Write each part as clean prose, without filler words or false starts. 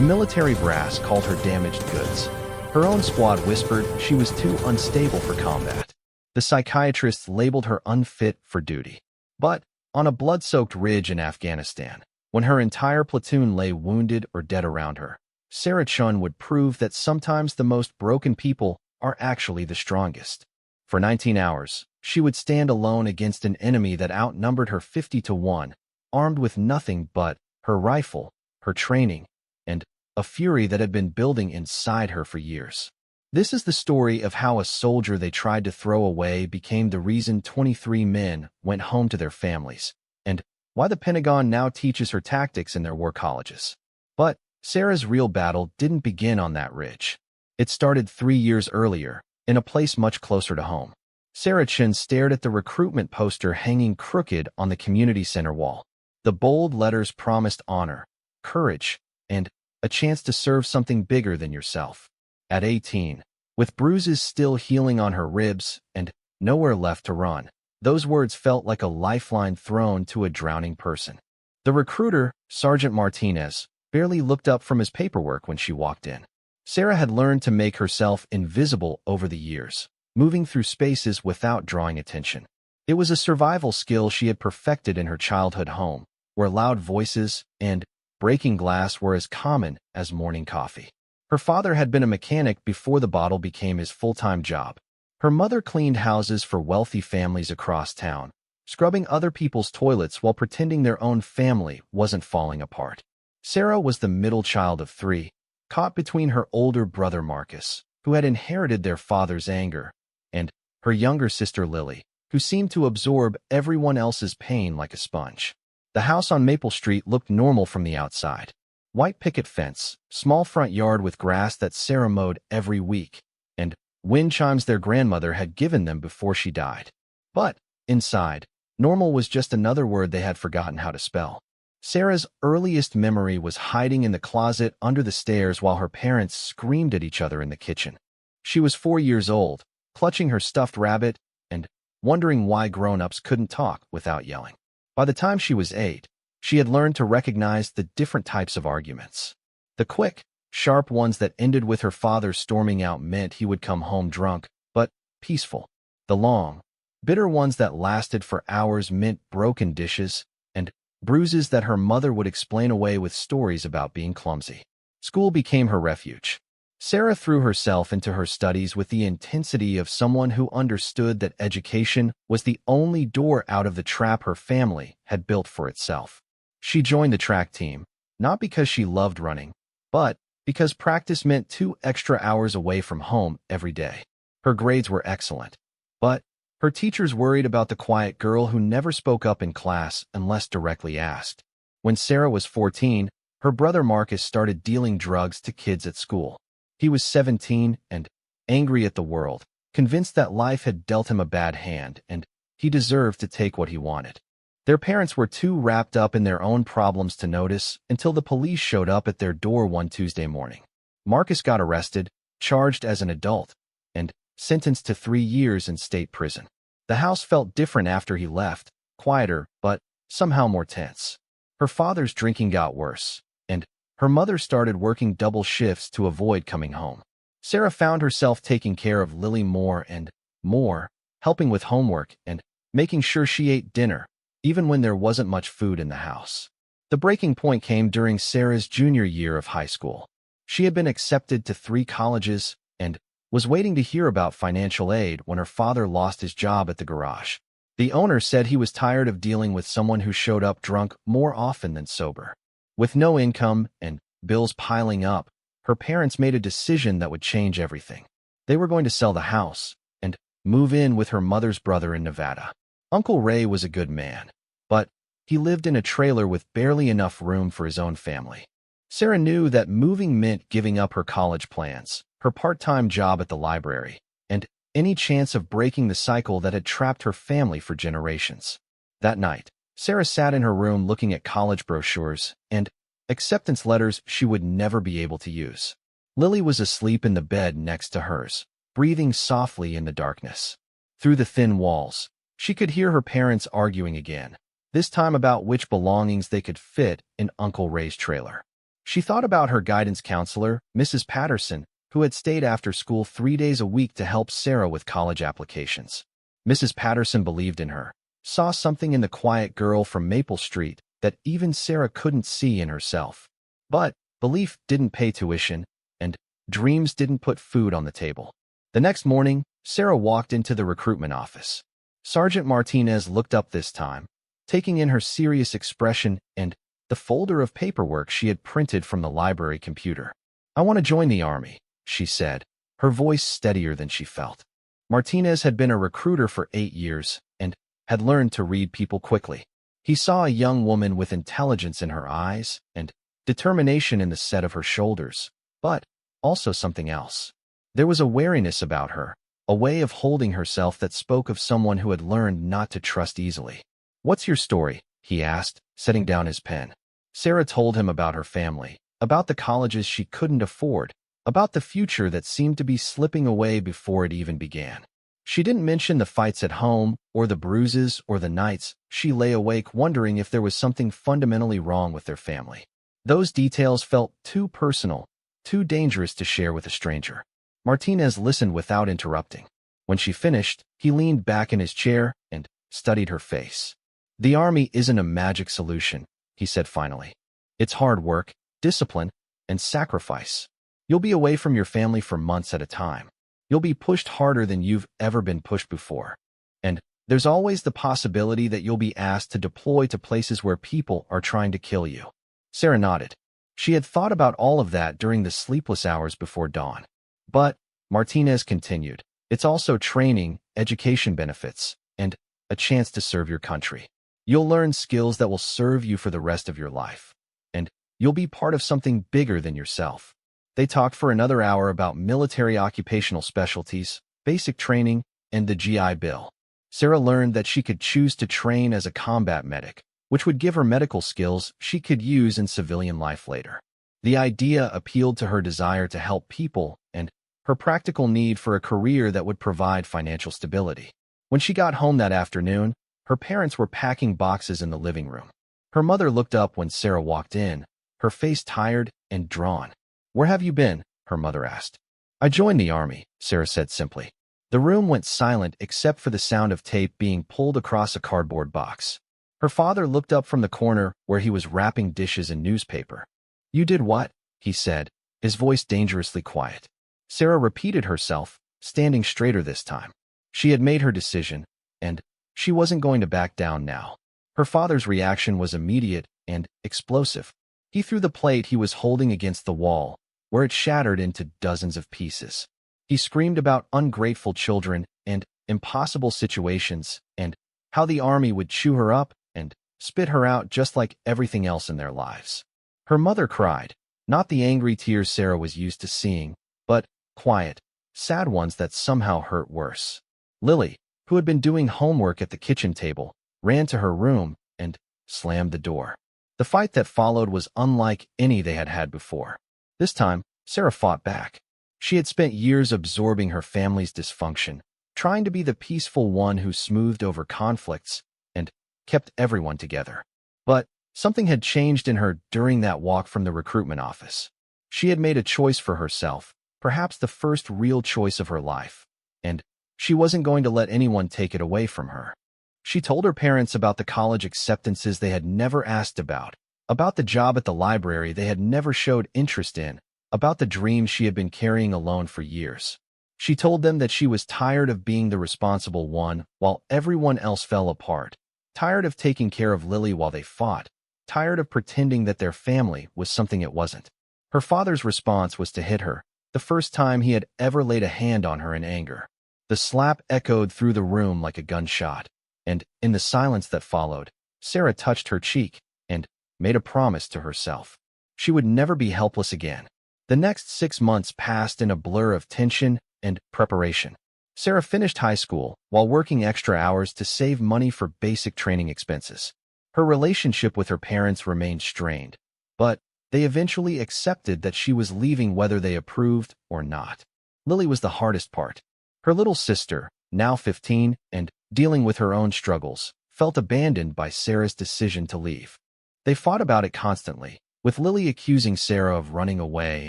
The military brass called her damaged goods. Her own squad whispered she was too unstable for combat. The psychiatrists labeled her unfit for duty. But on a blood-soaked ridge in Afghanistan, when her entire platoon lay wounded or dead around her, Sarah Chun would prove that sometimes the most broken people are actually the strongest. For 19 hours, she would stand alone against an enemy that outnumbered her 50-1, armed with nothing but her rifle, her training, and a fury that had been building inside her for years. This is the story of how a soldier they tried to throw away became the reason 23 men went home to their families, and why the Pentagon now teaches her tactics in their war colleges. But Sarah's real battle didn't begin on that ridge. It started 3 years earlier, in a place much closer to home. Sarah Chun stared at the recruitment poster hanging crooked on the community center wall. The bold letters promised honor, courage, and a chance to serve something bigger than yourself. At 18, with bruises still healing on her ribs and nowhere left to run, those words felt like a lifeline thrown to a drowning person. The recruiter, Sergeant Martinez, barely looked up from his paperwork when she walked in. Sarah had learned to make herself invisible over the years, moving through spaces without drawing attention. It was a survival skill she had perfected in her childhood home, where loud voices and breaking glass were as common as morning coffee. Her father had been a mechanic before the bottle became his full-time job. Her mother cleaned houses for wealthy families across town, scrubbing other people's toilets while pretending their own family wasn't falling apart. Sarah was the middle child of 3, caught between her older brother Marcus, who had inherited their father's anger, and her younger sister Lily, who seemed to absorb everyone else's pain like a sponge. The house on Maple Street looked normal from the outside. White picket fence, small front yard with grass that Sarah mowed every week, and wind chimes their grandmother had given them before she died. But inside, normal was just another word they had forgotten how to spell. Sarah's earliest memory was hiding in the closet under the stairs while her parents screamed at each other in the kitchen. She was 4 years old, clutching her stuffed rabbit and wondering why grown-ups couldn't talk without yelling. By the time she was 8, she had learned to recognize the different types of arguments. The quick, sharp ones that ended with her father storming out meant he would come home drunk, but peaceful. The long, bitter ones that lasted for hours meant broken dishes and bruises that her mother would explain away with stories about being clumsy. School became her refuge. Sarah threw herself into her studies with the intensity of someone who understood that education was the only door out of the trap her family had built for itself. She joined the track team, not because she loved running, but because practice meant 2 extra hours away from home every day. Her grades were excellent, but her teachers worried about the quiet girl who never spoke up in class unless directly asked. When Sarah was 14, her brother Marcus started dealing drugs to kids at school. He was 17 and angry at the world, convinced that life had dealt him a bad hand and he deserved to take what he wanted. Their parents were too wrapped up in their own problems to notice until the police showed up at their door one Tuesday morning. Marcus got arrested, charged as an adult, and sentenced to 3 years in state prison. The house felt different after he left, quieter, but somehow more tense. Her father's drinking got worse, and her mother started working double shifts to avoid coming home. Sarah found herself taking care of Lily more and more, helping with homework and making sure she ate dinner, even when there wasn't much food in the house. The breaking point came during Sarah's junior year of high school. She had been accepted to 3 colleges and was waiting to hear about financial aid when her father lost his job at the garage. The owner said he was tired of dealing with someone who showed up drunk more often than sober. With no income and bills piling up, her parents made a decision that would change everything. They were going to sell the house and move in with her mother's brother in Nevada. Uncle Ray was a good man, but he lived in a trailer with barely enough room for his own family. Sarah knew that moving meant giving up her college plans, her part-time job at the library, and any chance of breaking the cycle that had trapped her family for generations. That night, Sarah sat in her room looking at college brochures and acceptance letters she would never be able to use. Lily was asleep in the bed next to hers, breathing softly in the darkness. Through the thin walls, she could hear her parents arguing again, this time about which belongings they could fit in Uncle Ray's trailer. She thought about her guidance counselor, Mrs. Patterson, who had stayed after school 3 days a week to help Sarah with college applications. Mrs. Patterson believed in her, saw something in the quiet girl from Maple Street that even Sarah couldn't see in herself. But belief didn't pay tuition, and dreams didn't put food on the table. The next morning, Sarah walked into the recruitment office. Sergeant Martinez looked up this time, taking in her serious expression and the folder of paperwork she had printed from the library computer. "I want to join the Army," she said, her voice steadier than she felt. Martinez had been a recruiter for 8 years and had learned to read people quickly. He saw a young woman with intelligence in her eyes and determination in the set of her shoulders, but also something else. There was a wariness about her, a way of holding herself that spoke of someone who had learned not to trust easily. "What's your story?" he asked, setting down his pen. Sarah told him about her family, about the colleges she couldn't afford, about the future that seemed to be slipping away before it even began. She didn't mention the fights at home, or the bruises, or the nights she lay awake wondering if there was something fundamentally wrong with their family. Those details felt too personal, too dangerous to share with a stranger. Martinez listened without interrupting. When she finished, he leaned back in his chair and studied her face. "The Army isn't a magic solution," he said finally. "It's hard work, discipline, and sacrifice. You'll be away from your family for months at a time. You'll be pushed harder than you've ever been pushed before. And there's always the possibility that you'll be asked to deploy to places where people are trying to kill you." Sarah nodded. She had thought about all of that during the sleepless hours before dawn. "But," Martinez continued, "it's also training, education benefits, and a chance to serve your country. You'll learn skills that will serve you for the rest of your life. And you'll be part of something bigger than yourself." They talked for another hour about military occupational specialties, basic training, and the GI Bill. Sarah learned that she could choose to train as a combat medic, which would give her medical skills she could use in civilian life later. The idea appealed to her desire to help people and her practical need for a career that would provide financial stability. When she got home that afternoon, her parents were packing boxes in the living room. Her mother looked up when Sarah walked in, her face tired and drawn. "Where have you been?" her mother asked. "I joined the Army," Sarah said simply. The room went silent except for the sound of tape being pulled across a cardboard box. Her father looked up from the corner where he was wrapping dishes in newspaper. "You did what?" he said, his voice dangerously quiet. Sarah repeated herself, standing straighter this time. She had made her decision, and she wasn't going to back down now. Her father's reaction was immediate and explosive. He threw the plate he was holding against the wall, where it shattered into dozens of pieces. He screamed about ungrateful children and impossible situations and how the Army would chew her up and spit her out just like everything else in their lives. Her mother cried, not the angry tears Sarah was used to seeing, but quiet, sad ones that somehow hurt worse. Lily, who had been doing homework at the kitchen table, ran to her room and slammed the door. The fight that followed was unlike any they had had before. This time, Sarah fought back. She had spent years absorbing her family's dysfunction, trying to be the peaceful one who smoothed over conflicts and kept everyone together. But something had changed in her during that walk from the recruitment office. She had made a choice for herself, perhaps the first real choice of her life, and she wasn't going to let anyone take it away from her. She told her parents about the college acceptances they had never asked about the job at the library they had never showed interest in, about the dreams she had been carrying alone for years. She told them that she was tired of being the responsible one while everyone else fell apart, tired of taking care of Lily while they fought, tired of pretending that their family was something it wasn't. Her father's response was to hit her, the first time he had ever laid a hand on her in anger. The slap echoed through the room like a gunshot, and in the silence that followed, Sarah touched her cheek and made a promise to herself. She would never be helpless again. The next 6 months passed in a blur of tension and preparation. Sarah finished high school while working extra hours to save money for basic training expenses. Her relationship with her parents remained strained, but they eventually accepted that she was leaving whether they approved or not. Lily was the hardest part. Her little sister, now 15 and dealing with her own struggles, felt abandoned by Sarah's decision to leave. They fought about it constantly, with Lily accusing Sarah of running away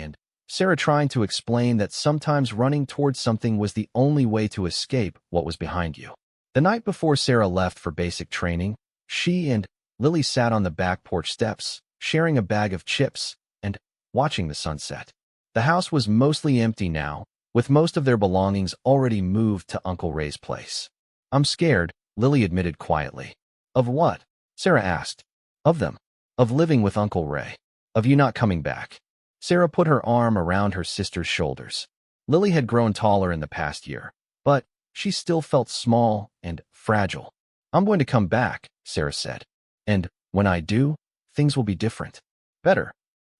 and Sarah trying to explain that sometimes running towards something was the only way to escape what was behind you. The night before Sarah left for basic training, she and Lily sat on the back porch steps, sharing a bag of chips and watching the sunset. The house was mostly empty now, with most of their belongings already moved to Uncle Ray's place. "I'm scared," Lily admitted quietly. "Of what?" Sarah asked. "Of them. Of living with Uncle Ray. Of you not coming back." Sarah put her arm around her sister's shoulders. Lily had grown taller in the past year, but she still felt small and fragile. "I'm going to come back," Sarah said. "And when I do, things will be different. Better."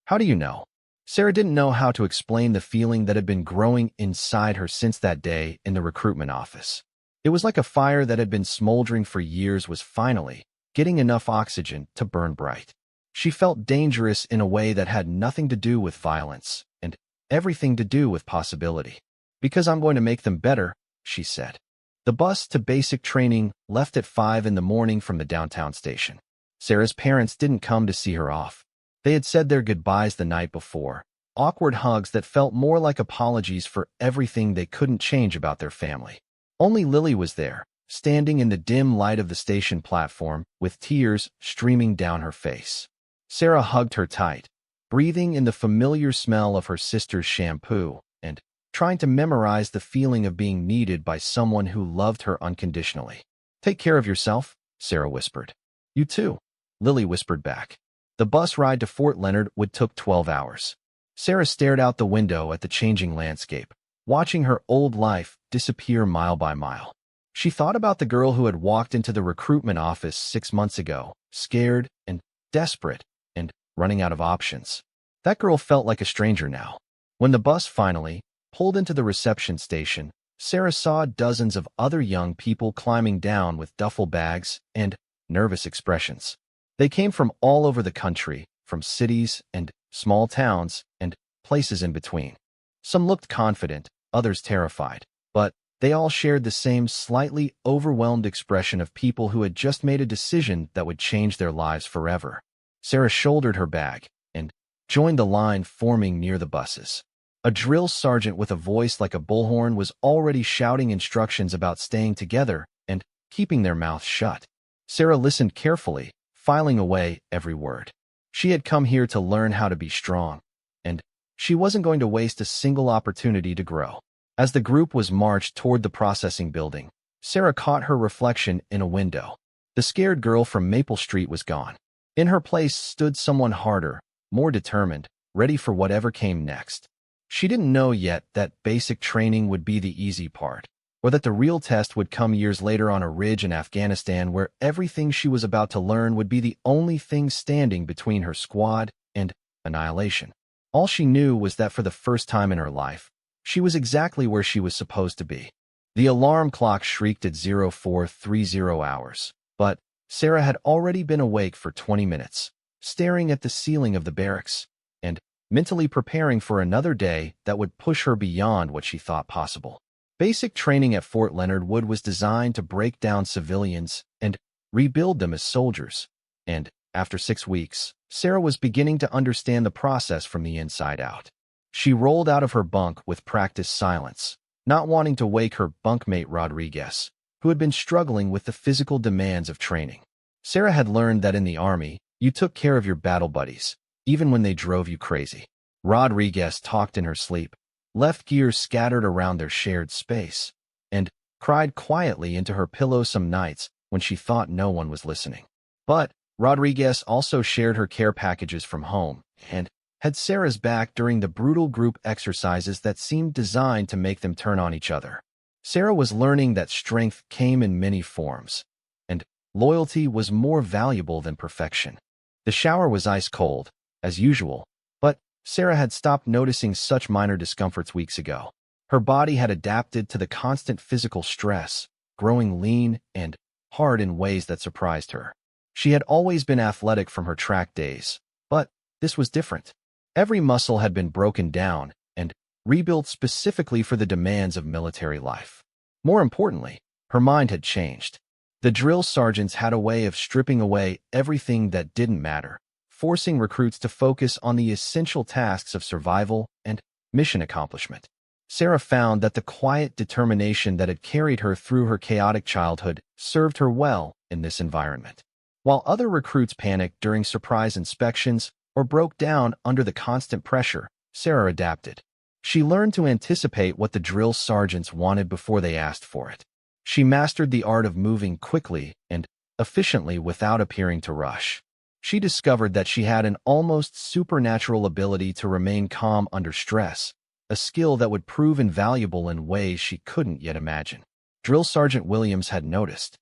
"How do you know?" Sarah didn't know how to explain the feeling that had been growing inside her since that day in the recruitment office. It was like a fire that had been smoldering for years was finally getting enough oxygen to burn bright. She felt dangerous in a way that had nothing to do with violence and everything to do with possibility. "Because I'm going to make them better," she said. The bus to basic training left at 5 in the morning from the downtown station. Sarah's parents didn't come to see her off. They had said their goodbyes the night before, awkward hugs that felt more like apologies for everything they couldn't change about their family. Only Lily was there, standing in the dim light of the station platform with tears streaming down her face. Sarah hugged her tight, breathing in the familiar smell of her sister's shampoo and trying to memorize the feeling of being needed by someone who loved her unconditionally. "Take care of yourself," Sarah whispered. "You too," Lily whispered back. The bus ride to Fort Leonard would took 12 hours. Sarah stared out the window at the changing landscape, watching her old life disappear mile by mile. She thought about the girl who had walked into the recruitment office 6 months ago, scared and desperate and running out of options. That girl felt like a stranger now. When the bus finally pulled into the reception station, Sarah saw dozens of other young people climbing down with duffel bags and nervous expressions. They came from all over the country, from cities and small towns and places in between. Some looked confident, others terrified, but they all shared the same slightly overwhelmed expression of people who had just made a decision that would change their lives forever. Sarah shouldered her bag and joined the line forming near the buses. A drill sergeant with a voice like a bullhorn was already shouting instructions about staying together and keeping their mouths shut. Sarah listened carefully, filing away every word. She had come here to learn how to be strong, and she wasn't going to waste a single opportunity to grow. As the group was marched toward the processing building, Sarah caught her reflection in a window. The scared girl from Maple Street was gone. In her place stood someone harder, more determined, ready for whatever came next. She didn't know yet that basic training would be the easy part, or that the real test would come years later on a ridge in Afghanistan where everything she was about to learn would be the only thing standing between her squad and annihilation. All she knew was that for the first time in her life, she was exactly where she was supposed to be. The alarm clock shrieked at 0430 hours, but Sarah had already been awake for 20 minutes, staring at the ceiling of the barracks, and mentally preparing for another day that would push her beyond what she thought possible. Basic training at Fort Leonard Wood was designed to break down civilians and rebuild them as soldiers, and after 6 weeks, Sarah was beginning to understand the process from the inside out. She rolled out of her bunk with practiced silence, not wanting to wake her bunkmate Rodriguez, who had been struggling with the physical demands of training. Sarah had learned that in the Army, you took care of your battle buddies, even when they drove you crazy. Rodriguez talked in her sleep, left gears scattered around their shared space, and cried quietly into her pillow some nights when she thought no one was listening. But Rodriguez also shared her care packages from home and had Sarah's back during the brutal group exercises that seemed designed to make them turn on each other. Sarah was learning that strength came in many forms, and loyalty was more valuable than perfection. The shower was ice cold, as usual, but Sarah had stopped noticing such minor discomforts weeks ago. Her body had adapted to the constant physical stress, growing lean and hard in ways that surprised her. She had always been athletic from her track days, but this was different. Every muscle had been broken down and rebuilt specifically for the demands of military life. More importantly, her mind had changed. The drill sergeants had a way of stripping away everything that didn't matter, forcing recruits to focus on the essential tasks of survival and mission accomplishment. Sarah found that the quiet determination that had carried her through her chaotic childhood served her well in this environment. While other recruits panicked during surprise inspections or broke down under the constant pressure, Sarah adapted. She learned to anticipate what the drill sergeants wanted before they asked for it. She mastered the art of moving quickly and efficiently without appearing to rush. She discovered that she had an almost supernatural ability to remain calm under stress, a skill that would prove invaluable in ways she couldn't yet imagine. Drill Sergeant Williams had noticed.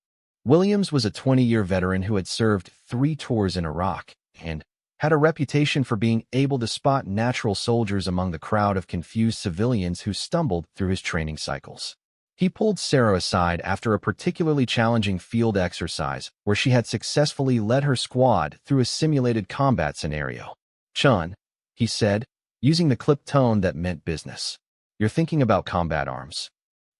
Williams was a 20-year veteran who had served 3 tours in Iraq and had a reputation for being able to spot natural soldiers among the crowd of confused civilians who stumbled through his training cycles. He pulled Sarah aside after a particularly challenging field exercise where she had successfully led her squad through a simulated combat scenario. "Chun," he said, using the clipped tone that meant business. "You're thinking about combat arms."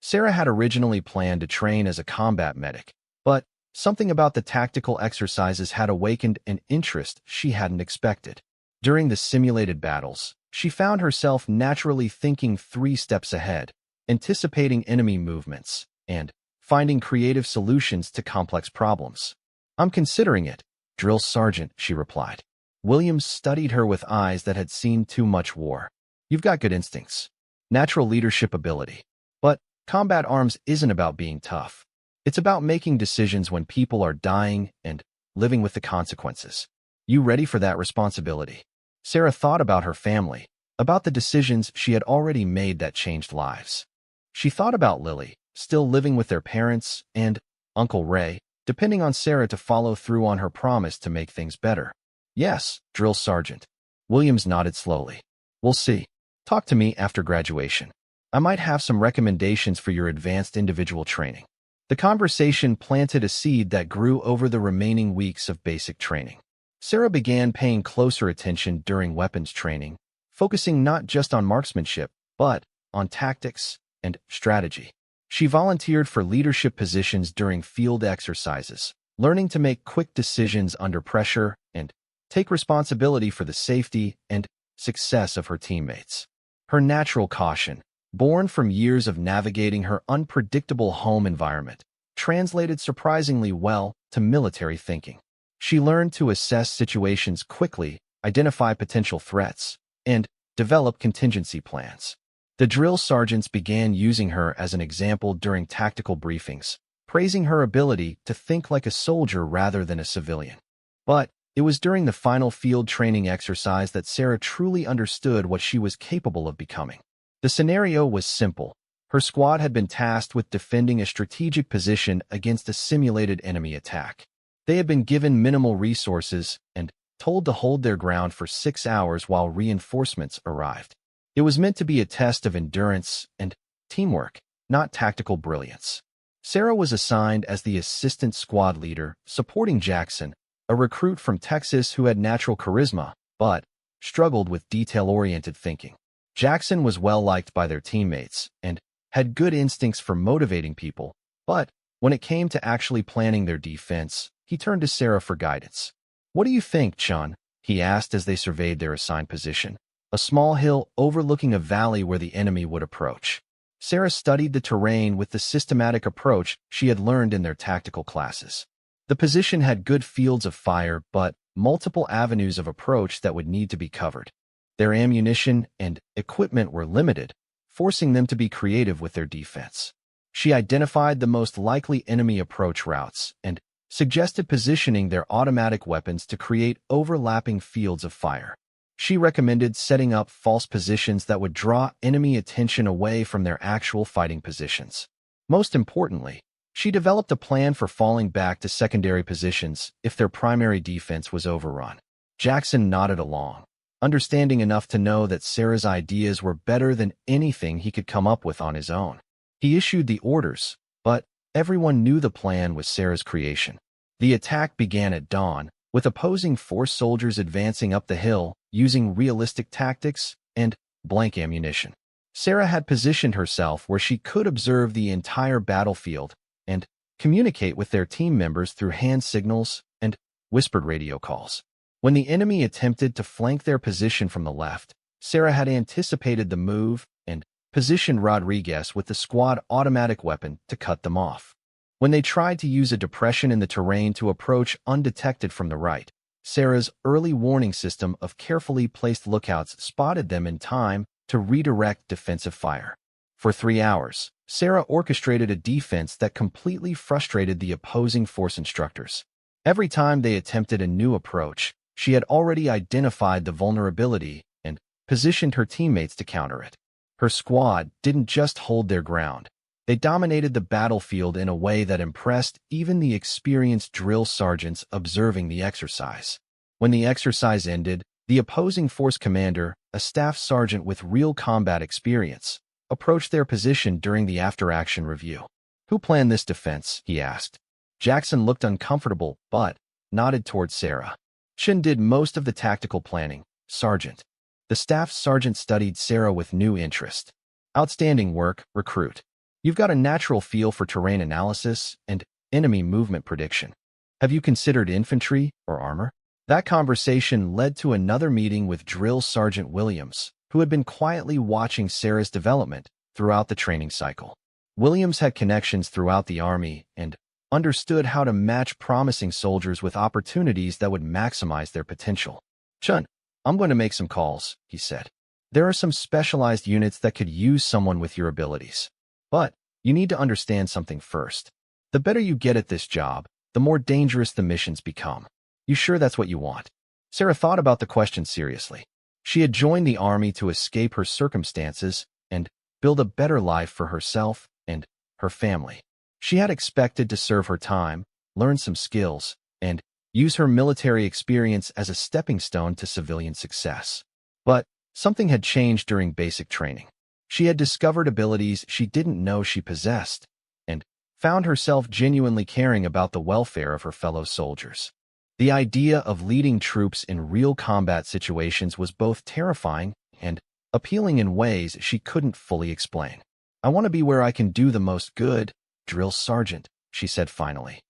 Sarah had originally planned to train as a combat medic, but something about the tactical exercises had awakened an interest she hadn't expected. During the simulated battles, she found herself naturally thinking 3 steps ahead, anticipating enemy movements, and finding creative solutions to complex problems. "I'm considering it, Drill Sergeant," she replied. Williams studied her with eyes that had seen too much war. "You've got good instincts, natural leadership ability. But combat arms isn't about being tough. It's about making decisions when people are dying and living with the consequences. You ready for that responsibility?" Sarah thought about her family, about the decisions she had already made that changed lives. She thought about Lily, still living with their parents, and Uncle Ray, depending on Sarah to follow through on her promise to make things better. "Yes, Drill Sergeant." Williams nodded slowly. "We'll see. Talk to me after graduation. I might have some recommendations for your advanced individual training." The conversation planted a seed that grew over the remaining weeks of basic training. Sarah began paying closer attention during weapons training, focusing not just on marksmanship, but on tactics and strategy. She volunteered for leadership positions during field exercises, learning to make quick decisions under pressure and take responsibility for the safety and success of her teammates. Her natural caution, born from years of navigating her unpredictable home environment, translated surprisingly well to military thinking. She learned to assess situations quickly, identify potential threats, and develop contingency plans. The drill sergeants began using her as an example during tactical briefings, praising her ability to think like a soldier rather than a civilian. But it was during the final field training exercise that Sarah truly understood what she was capable of becoming. The scenario was simple. Her squad had been tasked with defending a strategic position against a simulated enemy attack. They had been given minimal resources and told to hold their ground for 6 hours while reinforcements arrived. It was meant to be a test of endurance and teamwork, not tactical brilliance. Sarah was assigned as the assistant squad leader, supporting Jackson, a recruit from Texas who had natural charisma, but struggled with detail-oriented thinking. Jackson was well-liked by their teammates and had good instincts for motivating people, but when it came to actually planning their defense, he turned to Sarah for guidance. "What do you think, Chun?" he asked as they surveyed their assigned position, a small hill overlooking a valley where the enemy would approach. Sarah studied the terrain with the systematic approach she had learned in their tactical classes. The position had good fields of fire, but multiple avenues of approach that would need to be covered. Their ammunition and equipment were limited, forcing them to be creative with their defense. She identified the most likely enemy approach routes and suggested positioning their automatic weapons to create overlapping fields of fire. She recommended setting up false positions that would draw enemy attention away from their actual fighting positions. Most importantly, she developed a plan for falling back to secondary positions if their primary defense was overrun. Jackson nodded along, understanding enough to know that Sarah's ideas were better than anything he could come up with on his own. He issued the orders, but everyone knew the plan was Sarah's creation. The attack began at dawn, with opposing force soldiers advancing up the hill, using realistic tactics and blank ammunition. Sarah had positioned herself where she could observe the entire battlefield and communicate with their team members through hand signals and whispered radio calls. When the enemy attempted to flank their position from the left, Sarah had anticipated the move and positioned Rodriguez with the squad automatic weapon to cut them off. When they tried to use a depression in the terrain to approach undetected from the right, Sarah's early warning system of carefully placed lookouts spotted them in time to redirect defensive fire. For 3 hours, Sarah orchestrated a defense that completely frustrated the opposing force instructors. Every time they attempted a new approach, she had already identified the vulnerability and positioned her teammates to counter it. Her squad didn't just hold their ground. They dominated the battlefield in a way that impressed even the experienced drill sergeants observing the exercise. When the exercise ended, the opposing force commander, a staff sergeant with real combat experience, approached their position during the after-action review. "Who planned this defense?" he asked. Jackson looked uncomfortable, but nodded toward Sarah. "Chen did most of the tactical planning, Sergeant." The staff sergeant studied Sarah with new interest. "Outstanding work, recruit. You've got a natural feel for terrain analysis and enemy movement prediction. Have you considered infantry or armor?" That conversation led to another meeting with Drill Sergeant Williams, who had been quietly watching Sarah's development throughout the training cycle. Williams had connections throughout the Army and understood how to match promising soldiers with opportunities that would maximize their potential. "Chun, I'm going to make some calls," he said. "There are some specialized units that could use someone with your abilities. But you need to understand something first. The better you get at this job, the more dangerous the missions become. You sure that's what you want?" Sarah thought about the question seriously. She had joined the Army to escape her circumstances and build a better life for herself and her family. She had expected to serve her time, learn some skills, and use her military experience as a stepping stone to civilian success. But something had changed during basic training. She had discovered abilities she didn't know she possessed, and found herself genuinely caring about the welfare of her fellow soldiers. The idea of leading troops in real combat situations was both terrifying and appealing in ways she couldn't fully explain. "I want to be where I can do the most good, Drill Sergeant," she said finally.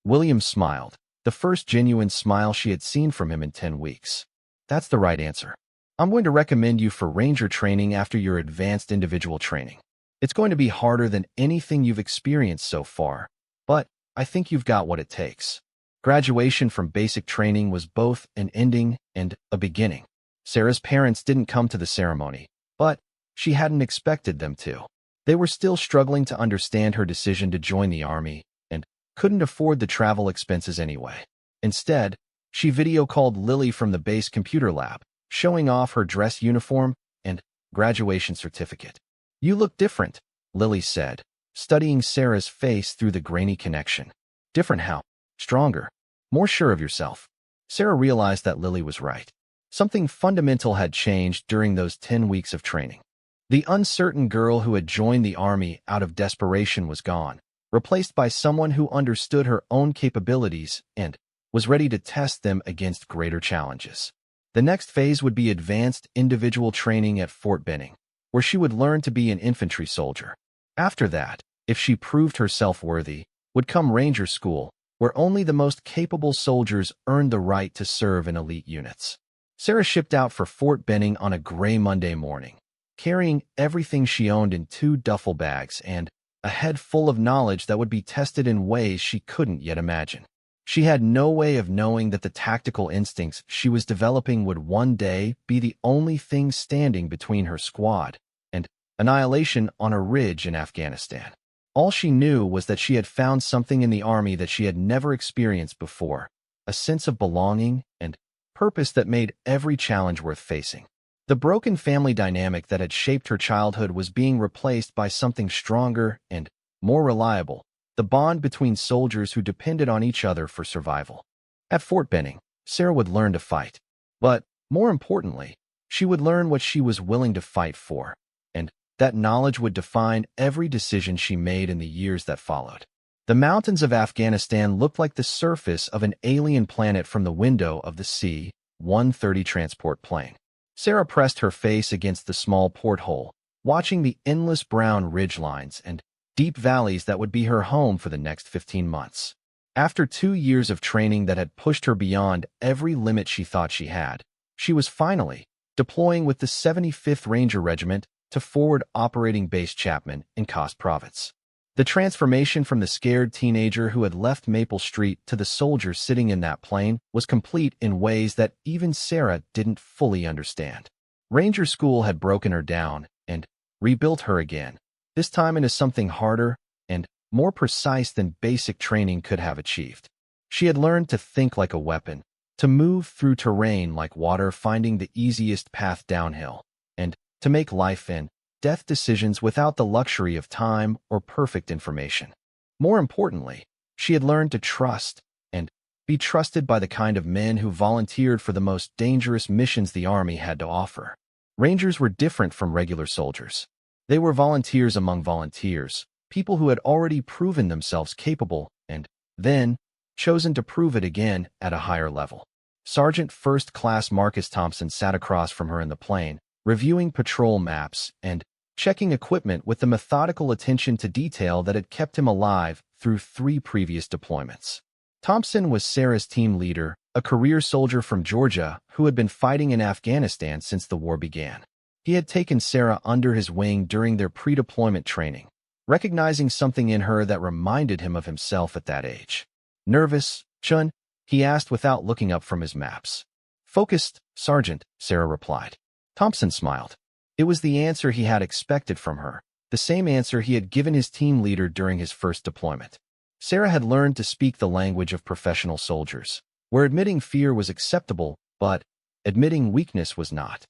Williams smiled, the first genuine smile she had seen from him in 10 weeks. "That's the right answer. I'm going to recommend you for Ranger training after your advanced individual training. It's going to be harder than anything you've experienced so far, but I think you've got what it takes." Graduation from basic training was both an ending and a beginning. Sarah's parents didn't come to the ceremony, but she hadn't expected them to. They were still struggling to understand her decision to join the Army and couldn't afford the travel expenses anyway. Instead, she video-called Lily from the base computer lab, showing off her dress uniform and graduation certificate. "You look different," Lily said, studying Sarah's face through the grainy connection. "Different how?" "Stronger. More sure of yourself." Sarah realized that Lily was right. Something fundamental had changed during those 10 weeks of training. The uncertain girl who had joined the Army out of desperation was gone, replaced by someone who understood her own capabilities and was ready to test them against greater challenges. The next phase would be advanced individual training at Fort Benning, where she would learn to be an infantry soldier. After that, if she proved herself worthy, would come Ranger School, where only the most capable soldiers earned the right to serve in elite units. Sarah shipped out for Fort Benning on a gray Monday morning, carrying everything she owned in 2 duffel bags and a head full of knowledge that would be tested in ways she couldn't yet imagine. She had no way of knowing that the tactical instincts she was developing would one day be the only thing standing between her squad and annihilation on a ridge in Afghanistan. All she knew was that she had found something in the Army that she had never experienced before, a sense of belonging and purpose that made every challenge worth facing. The broken family dynamic that had shaped her childhood was being replaced by something stronger and more reliable, the bond between soldiers who depended on each other for survival. At Fort Benning, Sarah would learn to fight. But, more importantly, she would learn what she was willing to fight for, and that knowledge would define every decision she made in the years that followed. The mountains of Afghanistan looked like the surface of an alien planet from the window of the C-130 transport plane. Sarah pressed her face against the small porthole, watching the endless brown ridgelines and deep valleys that would be her home for the next 15 months. After 2 years of training that had pushed her beyond every limit she thought she had, she was finally deploying with the 75th Ranger Regiment to Forward Operating Base Chapman in Coast Province. The transformation from the scared teenager who had left Maple Street to the soldier sitting in that plane was complete in ways that even Sarah didn't fully understand. Ranger School had broken her down and rebuilt her again, this time into something harder and more precise than basic training could have achieved. She had learned to think like a weapon, to move through terrain like water, finding the easiest path downhill, and to make life and death decisions without the luxury of time or perfect information. More importantly, she had learned to trust and be trusted by the kind of men who volunteered for the most dangerous missions the Army had to offer. Rangers were different from regular soldiers. They were volunteers among volunteers, people who had already proven themselves capable and then chosen to prove it again at a higher level. Sergeant First Class Marcus Thompson sat across from her in the plane, reviewing patrol maps and checking equipment with the methodical attention to detail that had kept him alive through 3 previous deployments. Thompson was Sarah's team leader, a career soldier from Georgia who had been fighting in Afghanistan since the war began. He had taken Sarah under his wing during their pre-deployment training, recognizing something in her that reminded him of himself at that age. "Nervous, Chun?" he asked without looking up from his maps. "Focused, Sergeant," Sarah replied. Thompson smiled. It was the answer he had expected from her, the same answer he had given his team leader during his first deployment. Sarah had learned to speak the language of professional soldiers, where admitting fear was acceptable, but admitting weakness was not.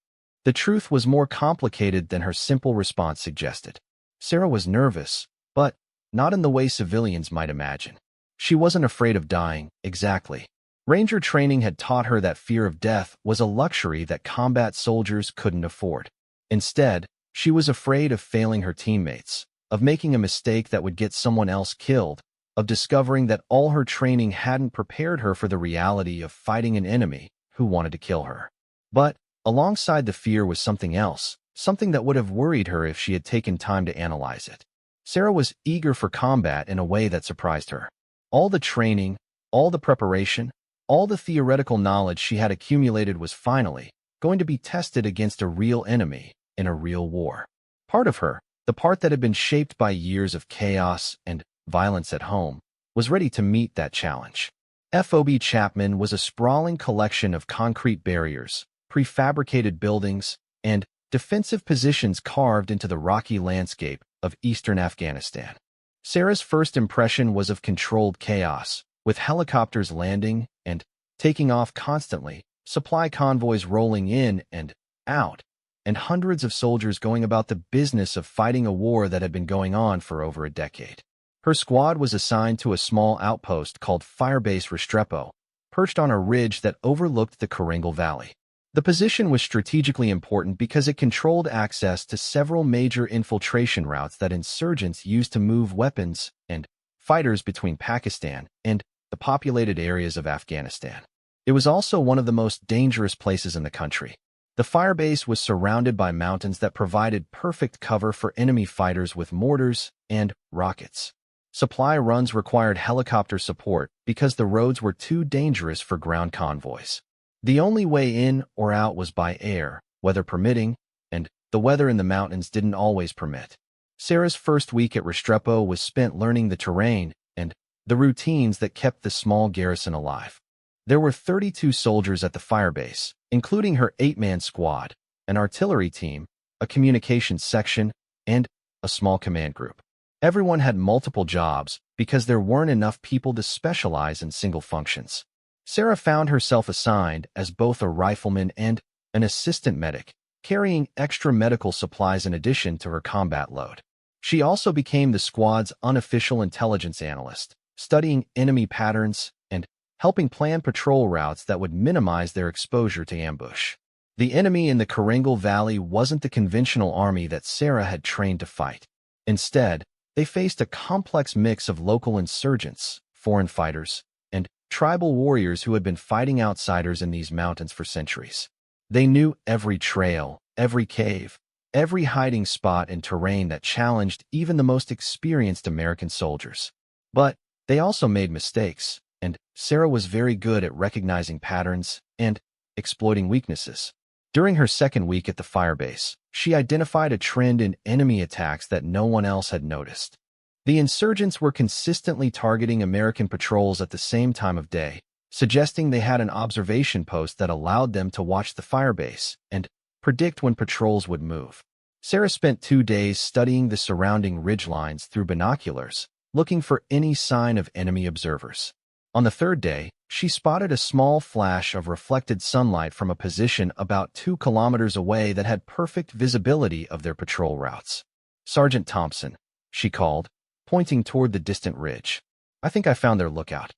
The truth was more complicated than her simple response suggested. Sarah was nervous, but not in the way civilians might imagine. She wasn't afraid of dying, exactly. Ranger training had taught her that fear of death was a luxury that combat soldiers couldn't afford. Instead, she was afraid of failing her teammates, of making a mistake that would get someone else killed, of discovering that all her training hadn't prepared her for the reality of fighting an enemy who wanted to kill her. But alongside the fear was something else, something that would have worried her if she had taken time to analyze it. Sarah was eager for combat in a way that surprised her. All the training, all the preparation, all the theoretical knowledge she had accumulated was finally going to be tested against a real enemy in a real war. Part of her, the part that had been shaped by years of chaos and violence at home, was ready to meet that challenge. FOB Chapman was a sprawling collection of concrete barriers, prefabricated buildings, and defensive positions carved into the rocky landscape of eastern Afghanistan. Sarah's first impression was of controlled chaos, with helicopters landing and taking off constantly, supply convoys rolling in and out, and hundreds of soldiers going about the business of fighting a war that had been going on for over a decade. Her squad was assigned to a small outpost called Firebase Restrepo, perched on a ridge that overlooked the Karangal Valley. The position was strategically important because it controlled access to several major infiltration routes that insurgents used to move weapons and fighters between Pakistan and the populated areas of Afghanistan. It was also one of the most dangerous places in the country. The firebase was surrounded by mountains that provided perfect cover for enemy fighters with mortars and rockets. Supply runs required helicopter support because the roads were too dangerous for ground convoys. The only way in or out was by air, weather permitting, and the weather in the mountains didn't always permit. Sarah's first week at Restrepo was spent learning the terrain and the routines that kept the small garrison alive. There were 32 soldiers at the firebase, including her 8-man squad, an artillery team, a communications section, and a small command group. Everyone had multiple jobs because there weren't enough people to specialize in single functions. Sarah found herself assigned as both a rifleman and an assistant medic, carrying extra medical supplies in addition to her combat load. She also became the squad's unofficial intelligence analyst, studying enemy patterns and helping plan patrol routes that would minimize their exposure to ambush. The enemy in the Karangal Valley wasn't the conventional army that Sarah had trained to fight. Instead, they faced a complex mix of local insurgents, foreign fighters, and tribal warriors who had been fighting outsiders in these mountains for centuries. They knew every trail, every cave, every hiding spot in terrain that challenged even the most experienced American soldiers. But They also made mistakes, and Sarah was very good at recognizing patterns and exploiting weaknesses. During her second week at the firebase, she identified a trend in enemy attacks that no one else had noticed. The insurgents were consistently targeting American patrols at the same time of day, suggesting they had an observation post that allowed them to watch the firebase and predict when patrols would move. Sarah spent 2 days studying the surrounding ridgelines through binoculars, looking for any sign of enemy observers. On the third day, she spotted a small flash of reflected sunlight from a position about 2 kilometers away that had perfect visibility of their patrol routes. "Sergeant Thompson," she called, pointing toward the distant ridge. "I think I found their lookout."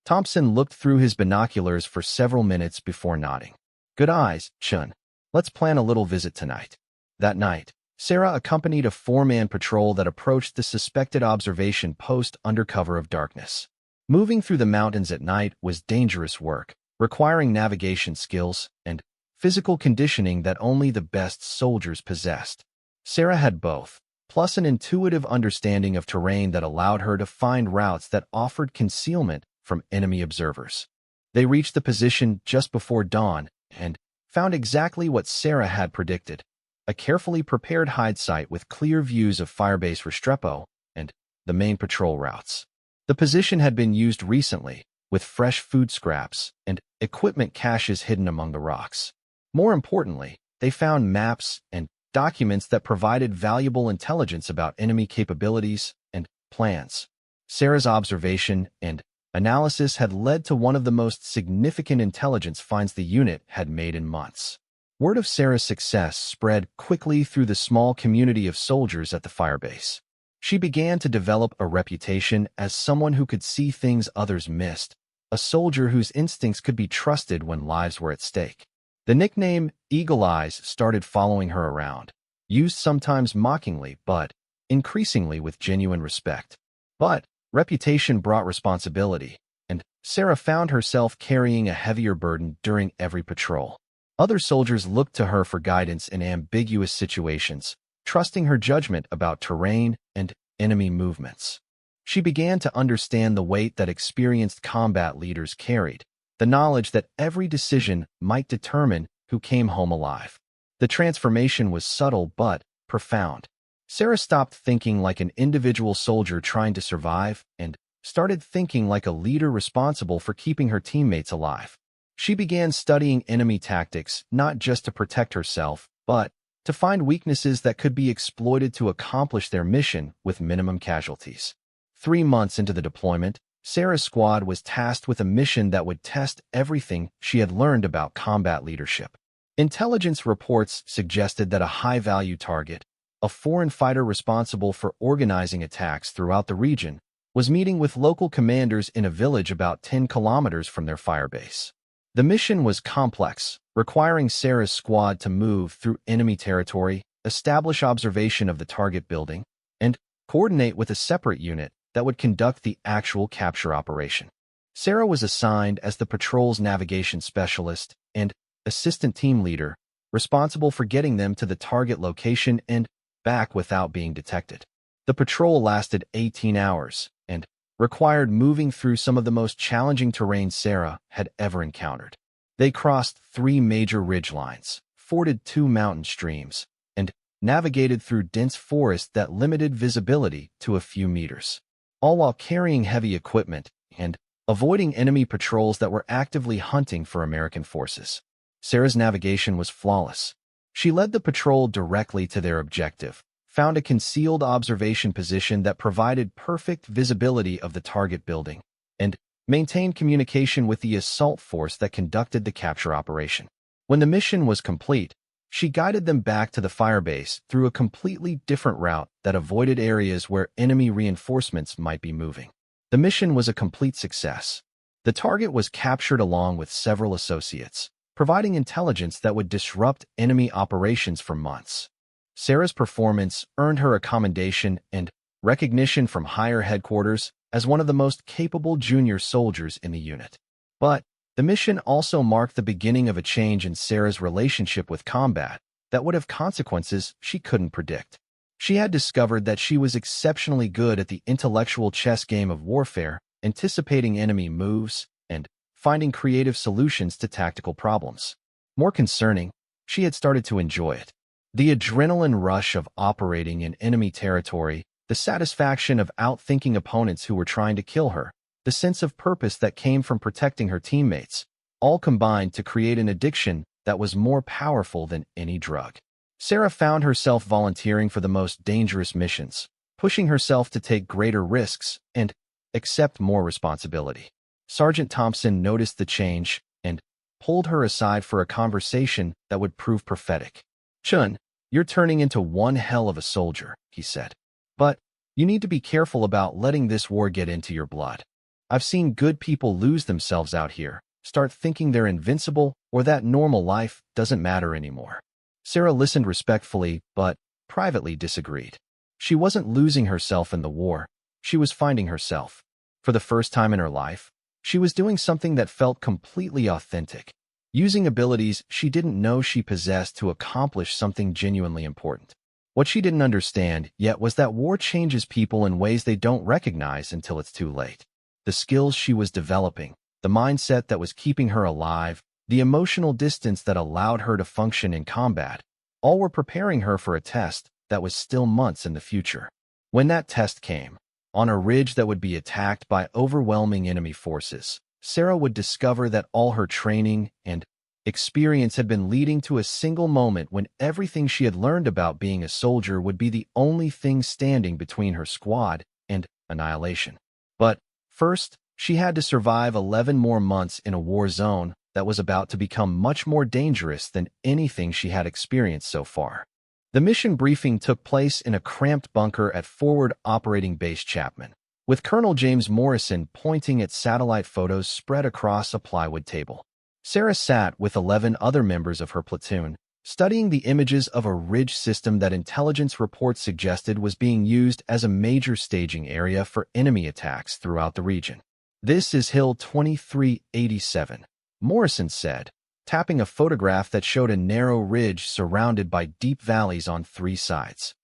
Thompson looked through his binoculars for several minutes before nodding. "Good eyes, Chun. Let's plan a little visit tonight." That night, Sarah accompanied a 4-man patrol that approached the suspected observation post under cover of darkness. Moving through the mountains at night was dangerous work, requiring navigation skills and physical conditioning that only the best soldiers possessed. Sarah had both, plus an intuitive understanding of terrain that allowed her to find routes that offered concealment from enemy observers. They reached the position just before dawn and found exactly what Sarah had predicted: a carefully prepared hide site with clear views of Firebase Restrepo and the main patrol routes. The position had been used recently, with fresh food scraps and equipment caches hidden among the rocks. More importantly, they found maps and documents that provided valuable intelligence about enemy capabilities and plans. Sarah's observation and analysis had led to one of the most significant intelligence finds the unit had made in months. Word of Sarah's success spread quickly through the small community of soldiers at the firebase. She began to develop a reputation as someone who could see things others missed, a soldier whose instincts could be trusted when lives were at stake. The nickname Eagle Eyes started following her around, used sometimes mockingly but increasingly with genuine respect. But reputation brought responsibility, and Sarah found herself carrying a heavier burden during every patrol. Other soldiers looked to her for guidance in ambiguous situations, trusting her judgment about terrain and enemy movements. She began to understand the weight that experienced combat leaders carried, the knowledge that every decision might determine who came home alive. The transformation was subtle but profound. Sarah stopped thinking like an individual soldier trying to survive and started thinking like a leader responsible for keeping her teammates alive. She began studying enemy tactics not just to protect herself, but to find weaknesses that could be exploited to accomplish their mission with minimum casualties. 3 months into the deployment, Sarah's squad was tasked with a mission that would test everything she had learned about combat leadership. Intelligence reports suggested that a high-value target, a foreign fighter responsible for organizing attacks throughout the region, was meeting with local commanders in a village about 10 kilometers from their firebase. The mission was complex, requiring Sarah's squad to move through enemy territory, establish observation of the target building, and coordinate with a separate unit that would conduct the actual capture operation. Sarah was assigned as the patrol's navigation specialist and assistant team leader, responsible for getting them to the target location and back without being detected. The patrol lasted 18 hours and required moving through some of the most challenging terrain Sarah had ever encountered. They crossed 3 major ridgelines, forded 2 mountain streams, and navigated through dense forest that limited visibility to a few meters, all while carrying heavy equipment and avoiding enemy patrols that were actively hunting for American forces. Sarah's navigation was flawless. She led the patrol directly to their objective, found a concealed observation position that provided perfect visibility of the target building, and maintained communication with the assault force that conducted the capture operation. When the mission was complete, she guided them back to the firebase through a completely different route that avoided areas where enemy reinforcements might be moving. The mission was a complete success. The target was captured along with several associates, providing intelligence that would disrupt enemy operations for months. Sarah's performance earned her a commendation and recognition from higher headquarters as one of the most capable junior soldiers in the unit. But the mission also marked the beginning of a change in Sarah's relationship with combat that would have consequences she couldn't predict. She had discovered that she was exceptionally good at the intellectual chess game of warfare anticipating enemy moves, and finding creative solutions to tactical problems. More concerning, she had started to enjoy it. The adrenaline rush of operating in enemy territory, the satisfaction of outthinking opponents who were trying to kill her, the sense of purpose that came from protecting her teammates, all combined to create an addiction that was more powerful than any drug. Sarah found herself volunteering for the most dangerous missions, pushing herself to take greater risks and accept more responsibility. Sergeant Thompson noticed the change and pulled her aside for a conversation that would prove prophetic. "Chun, you're turning into one hell of a soldier," he said. "But you need to be careful about letting this war get into your blood. I've seen good people lose themselves out here, start thinking they're invincible or that normal life doesn't matter anymore." Sarah listened respectfully, but privately disagreed. She wasn't losing herself in the war. She was finding herself. For the first time in her life, she was doing something that felt completely authentic, using abilities she didn't know she possessed to accomplish something genuinely important. What she didn't understand yet was that war changes people in ways they don't recognize until it's too late. The skills she was developing, the mindset that was keeping her alive, the emotional distance that allowed her to function in combat, all were preparing her for a test that was still months in the future. When that test came, on a ridge that would be attacked by overwhelming enemy forces, Sarah would discover that all her training and experience had been leading to a single moment when everything she had learned about being a soldier would be the only thing standing between her squad and annihilation. But first, she had to survive 11 more months in a war zone that was about to become much more dangerous than anything she had experienced so far. The mission briefing took place in a cramped bunker at Forward Operating Base Chapman, with Colonel James Morrison pointing at satellite photos spread across a plywood table. Sarah sat with 11 other members of her platoon, studying the images of a ridge system that intelligence reports suggested was being used as a major staging area for enemy attacks throughout the region. "This is Hill 2387, Morrison said, tapping a photograph that showed a narrow ridge surrounded by deep valleys on 3 sides.